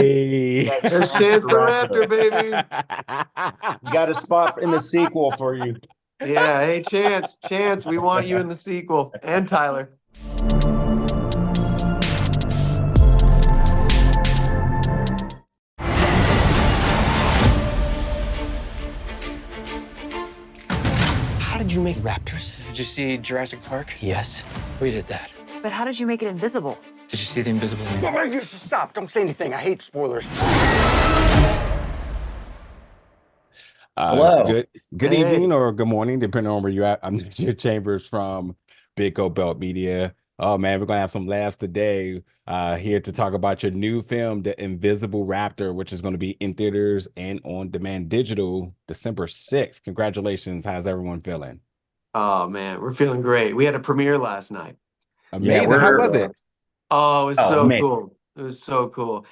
Hey. There's Chance the Raptor, baby. Got a spot in the sequel for you. Yeah, hey, Chance, we want you in the sequel. And Tyler. How did you make raptors? Did you see Jurassic Park? Yes. We did that. But how did you make it invisible? Did you see the Invisible Man? Stop. Don't say anything. I hate spoilers. Hello. Good Hey. evening or good morning, depending on where you're at. I'm Nick Chambers from Big O Belt Media. Oh man, we're gonna have some laughs today. Here to talk about your new film, The Invisible Raptor, which is going to be in theaters and on demand digital December 6th. Congratulations. How's everyone feeling? Oh man, we're feeling great. We had a premiere last night. Amazing. How was it? Oh, it was so amazing. cool. It was so cool.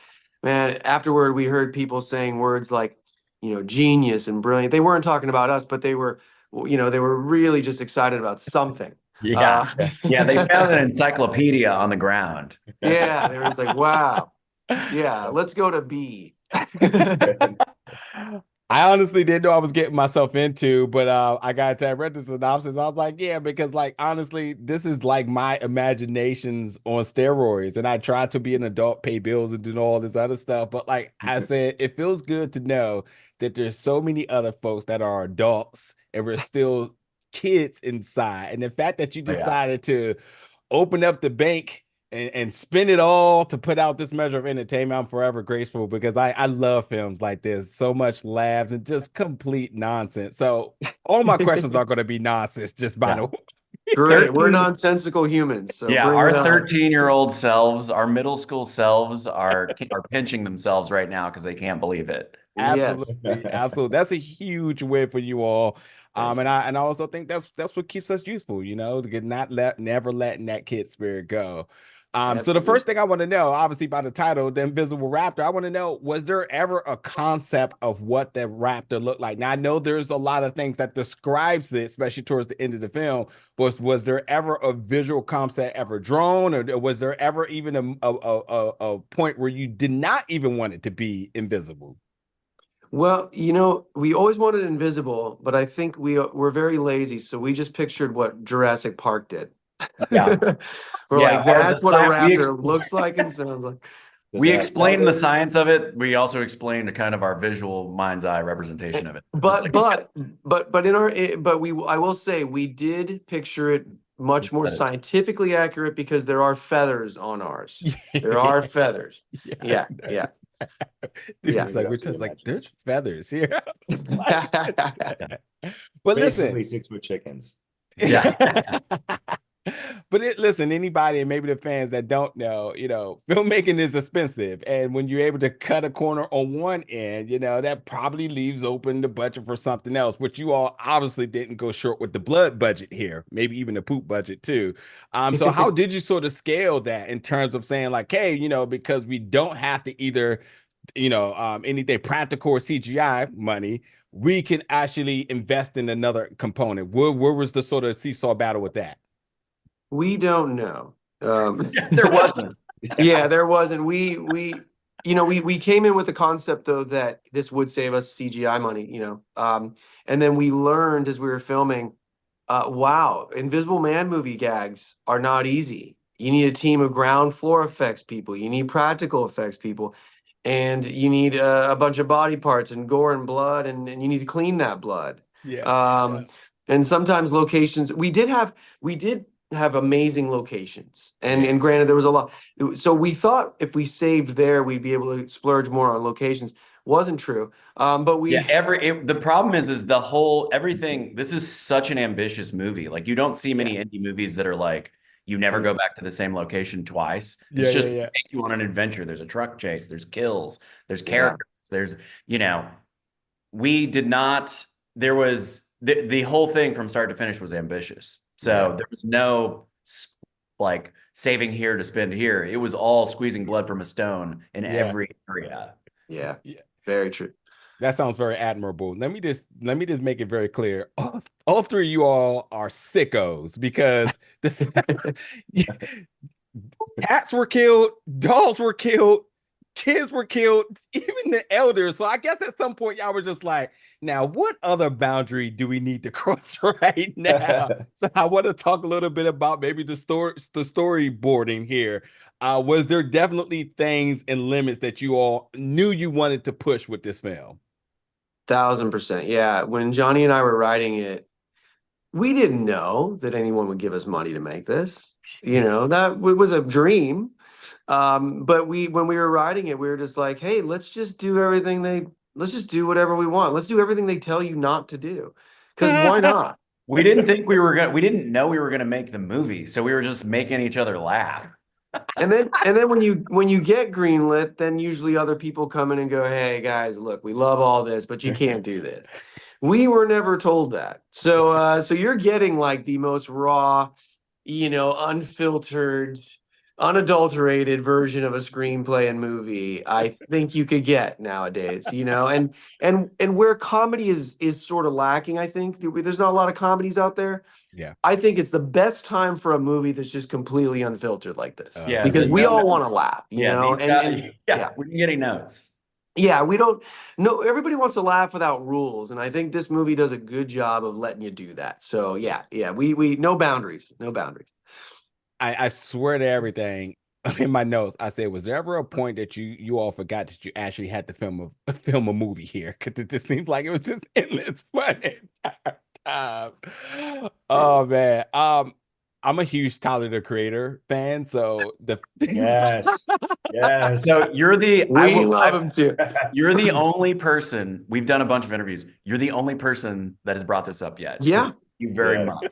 Man, afterward we heard people saying words like, genius and brilliant. They weren't talking about us, but they were really just excited about something. Yeah. Yeah, they found an encyclopedia on the ground. Yeah, they were just like, wow. Yeah, let's go to B. I honestly didn't know I was getting myself into, but I read the synopsis. I was like, yeah, because honestly, this is like my imaginations on steroids. And I tried to be an adult, pay bills and do all this other stuff. But I said, it feels good to know that there's so many other folks that are adults and we're still kids inside. And the fact that you decided to open up the bank and spend it all to put out this measure of entertainment, I'm forever grateful because I love films like this. So much laughs and just complete nonsense. So all my questions are going to be nonsense, just by the way. Great. We're nonsensical humans. So yeah, our 13-year-old selves, our middle school selves are pinching themselves right now because they can't believe it. Absolutely, absolutely. That's a huge win for you all. And I also think that's what keeps us useful, to get never letting that kid spirit go. So the first thing I want to know, obviously by the title, The Invisible Raptor, I want to know, was there ever a concept of what the raptor looked like? Now, I know there's a lot of things that describes it, especially towards the end of the film, but was there ever a visual concept ever drawn, or was there ever even a point where you did not even want it to be invisible? Well, we always wanted invisible, but I think we're very lazy, so we just pictured what Jurassic Park did. Yeah. We're like, that's what a raptor looks like and sounds like. We explained the science of it. We also explained kind of our visual mind's eye representation of it. I will say we did picture it much more scientifically accurate because there are feathers on ours. There are feathers. Yeah. We're just like, there's feathers here. But Basically listen, 6-foot chickens. Yeah. But listen, anybody and maybe the fans that don't know, filmmaking is expensive. And when you're able to cut a corner on one end, that probably leaves open the budget for something else, which you all obviously didn't go short with the blood budget here, maybe even the poop budget too. So how did you sort of scale that in terms of saying like, hey, because we don't have to either, anything practical or CGI money, we can actually invest in another component. Where was the sort of seesaw battle with that? We don't know. There wasn't. Yeah, there wasn't. We came in with the concept though that this would save us CGI money, and then we learned as we were filming, wow, Invisible Man movie gags are not easy. You need a team of ground floor effects people. You need practical effects people. And you need a bunch of body parts and gore and blood, and you need to clean that blood. And sometimes locations, we did have amazing locations, and granted there was a lot, so we thought if we saved there we'd be able to splurge more on locations. Wasn't true. But we the problem is the whole everything. This is such an ambitious movie. Like you don't see many indie movies that are like you never go back to the same location twice. It's just take you on an adventure. There's a truck chase, there's kills, there's characters, there's we did not, there was the whole thing from start to finish was ambitious. So there was no like saving here to spend here. It was all squeezing blood from a stone in every area. Yeah, very true. That sounds very admirable. Let me just make it very clear. All three of you all are sickos because cats were killed, dogs were killed, kids were killed, even the elders. So I guess at some point y'all were just like, now what other boundary do we need to cross right now? So I want to talk a little bit about maybe the storyboarding here. Was there definitely things and limits that you all knew you wanted to push with this film? 1000%. Yeah. When Johnny and I were writing it, we didn't know that anyone would give us money to make this. That it was a dream. But when we were writing it, we were just like, hey, let's just do whatever we want. Let's do everything they tell you not to do. Because why not? We didn't we didn't know we were gonna make the movie, so we were just making each other laugh. And then when you get greenlit, then usually other people come in and go, hey guys, look, we love all this, but you can't do this. We were never told that. So you're getting like the most raw, unfiltered, unadulterated version of a screenplay and movie I think you could get nowadays, and where comedy is sort of lacking. I think there's not a lot of comedies out there. Yeah. I think it's the best time for a movie that's just completely unfiltered like this. Yeah, because we all want to laugh, these guys, we didn't get any notes. Yeah, we don't know. Everybody wants to laugh without rules, and I think this movie does a good job of letting you do that. So yeah, we no boundaries. I swear to everything in my notes, I said, was there ever a point that you all forgot that you actually had to film a movie here? Because it just seems like it was just endless fun the entire time. Oh man. I'm a huge Tyler the Creator fan, so Yes. So you're the We love him too. You're the only person, we've done a bunch of interviews. You're the only person that has brought this up yet. Yeah. So thank you very much.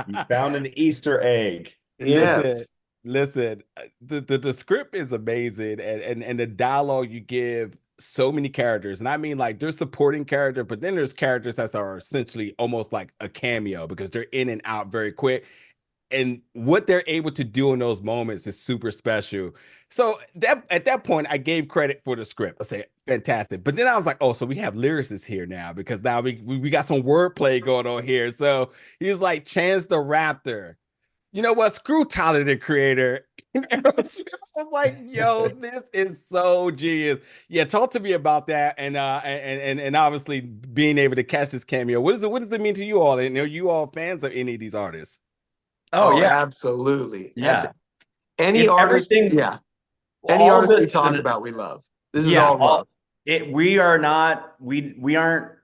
You found an Easter egg. Yes. Listen, the script is amazing, and the dialogue you give so many characters, and I mean like there's supporting character, but then there's characters that are essentially almost like a cameo because they're in and out very quick, and what they're able to do in those moments is super special. So that at that point I gave credit for the script. I say fantastic, but then I was like, oh, so we have lyricists here now because now we got some wordplay going on here. So he was like, Chance the Raptor. You know what? Screw Tyler the Creator. I was like, yo, this is so genius. Yeah, talk to me about that, and obviously being able to catch this cameo. What does it mean to you all? And are you all fans of any of these artists? Oh yeah, absolutely. Yeah. Any artist, any artist we talk about, we love. This is all love. We aren't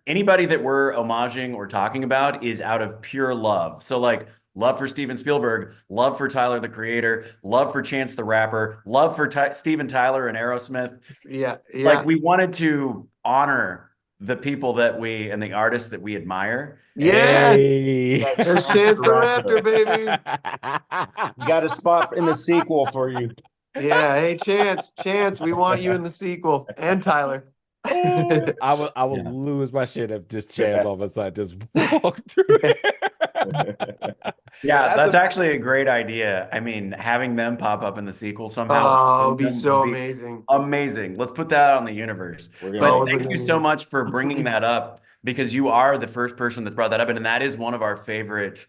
anybody that we're homaging or talking about is out of pure love. So like love for Steven Spielberg, love for Tyler the Creator, love for Chance the Rapper, love for Steven Tyler and Aerosmith. Yeah. Like we wanted to honor the people and the artists that we admire. Yes. Hey. There's Chance the Raptor, baby. You got a spot in the sequel for you. Yeah. Hey, Chance, we want you in the sequel, and Tyler. I will lose my shit if just Chance all of a sudden just walked through it. Yeah, that's actually a great idea. I mean, having them pop up in the sequel somehow. Oh, it'd be so amazing. Amazing. Let's put that out in the universe. But thank you so much for bringing that up, because you are the first person that brought that up. And that is one of our favorite,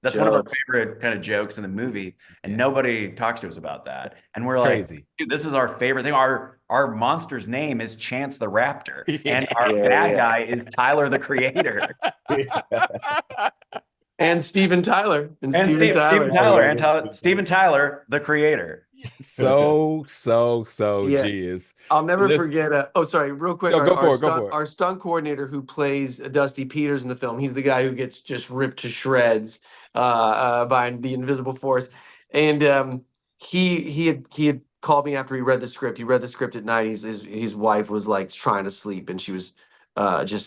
that's one of our favorite kind of jokes in the movie. And nobody talks to us about that. And we're like, dude, this is our favorite thing. Our monster's name is Chance the Raptor. And our bad guy is Tyler the Creator. And Steven Tyler. Steven Tyler, the Creator. So genius. I'll never forget. Sorry, real quick. Go for it. Our stunt coordinator who plays Dusty Peters in the film. He's the guy who gets just ripped to shreds by the invisible force. And he had called me after he read the script. He read the script at night. His wife was like trying to sleep, and she was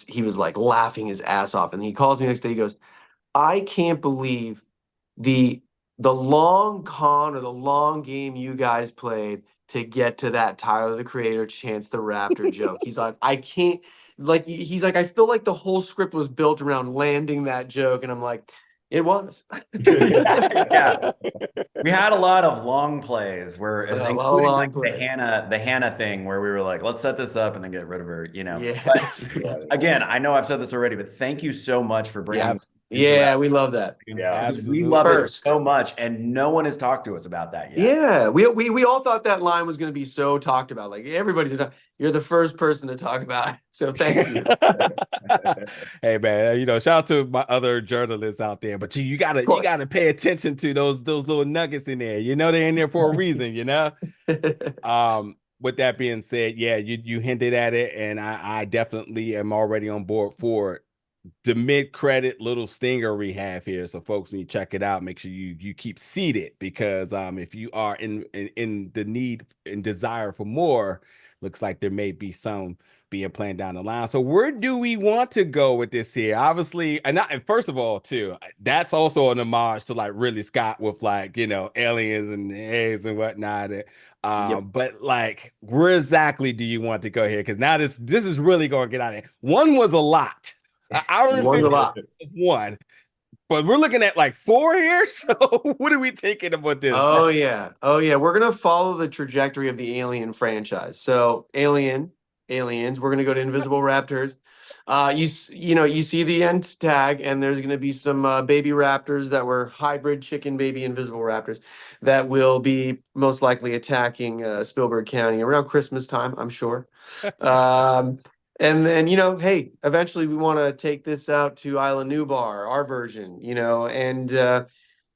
he was like laughing his ass off. And he calls me next day. He goes, I can't believe the long con or the long game you guys played to get to that Tyler the Creator, Chance the Raptor joke. He's like, I can't, like, he's like, I feel like the whole script was built around landing that joke. And I'm like, it was. Yeah. We had a lot of long plays where, including like the Hannah thing, where we were like, let's set this up and then get rid of her, Yeah. But again, I know I've said this already, but thank you so much for bringing Yeah, we love that. Yeah. Because we love First. it so much, and no one has talked to us about that yet. Yeah, we all thought that line was going to be so talked about. Like everybody's gonna, you're the first person to talk about it. So thank you. Hey man, shout out to my other journalists out there, but you Of course. gotta pay attention to those little nuggets in there. They're in there for a reason. With that being said, yeah, you hinted at it, and I definitely am already on board for it. The mid-credit little stinger we have here. So folks, when you check it out, make sure you keep seated, because if you are in the need and desire for more, looks like there may be some being planned down the line. So where do we want to go with this here? Obviously, and first of all, too, that's also an homage to like Ridley Scott with like, aliens and eggs and whatnot. But like, where exactly do you want to go here? Because now this is really going to get out of here. One was a lot. An hour and One's a 50 lot. one, but we're looking at like 4 here. So what are we thinking about this? Oh yeah. We're gonna follow the trajectory of the Alien franchise. So aliens. We're gonna go to Invisible Raptors. You see the end tag, and there's gonna be some baby raptors that were hybrid chicken baby Invisible Raptors that will be most likely attacking Spielberg County around Christmas time, I'm sure. And then, hey, eventually we want to take this out to Isla Nublar, our version, and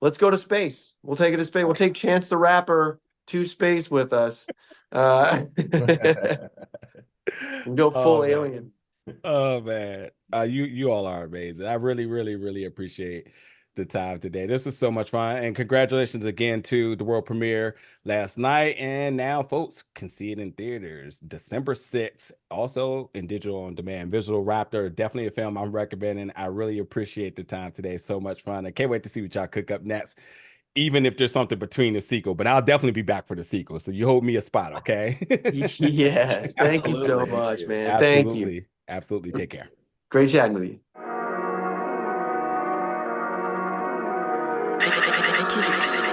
let's go to space. We'll take it to space. We'll take Chance the Rapper to space with us. We'll go full man. alien. Oh man, you all are amazing. I really, really, really appreciate the time today. This was so much fun, and congratulations again to the world premiere last night. And now, folks can see it in theaters December 6th, also in digital on demand. Visual Raptor, definitely a film I'm recommending. I really appreciate the time today. So much fun. I can't wait to see what y'all cook up next, even if there's something between the sequel. But I'll definitely be back for the sequel, so you hold me a spot, okay? Yes, thank you so Absolutely. much, man. Thank you. Absolutely. Take care. Great chatting with you. Wreaking.